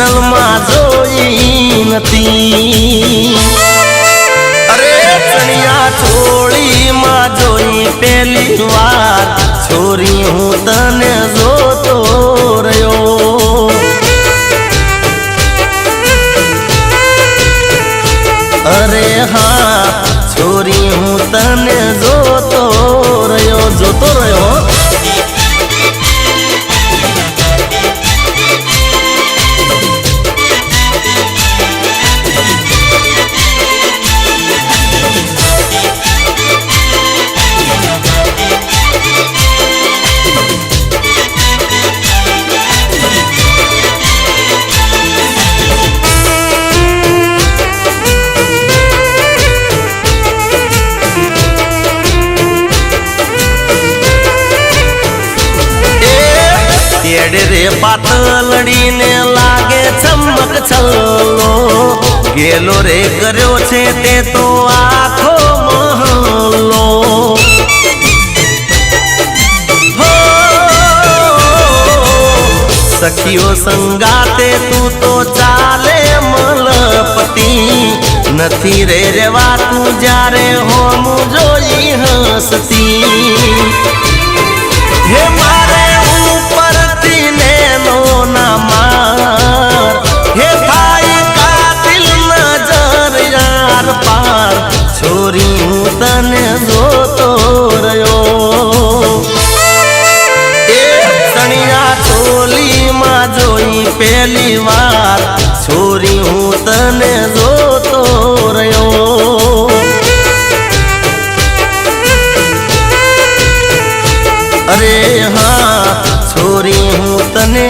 જન્મમાં જોઈ નથી। અરે ચણિયા ચોળીમાં જોઈ પહેલી વાર છોરી હું તને જોતો રહ્યો। અરે હા છોરી હું તને જોતો રહ્યો। रे पातलड़ी ने लागे चमक छल्लो गेलो रे कर्यो छे ते तो आखो महलो। हो सखियो संगाते तू तो चाले मलपति नथी रे रेवा तू जारे होम जोई हंसती। हे मारे ऊपर तीनेनो ना मार हे भाई कातिल नजर यार पार छोरी हूँ तने जोतो रयो। ए चणिया चोली मां जोई पहली बार छोरी हूँ तने जोतो रयो। अरे हाँ छोरी हूँ तने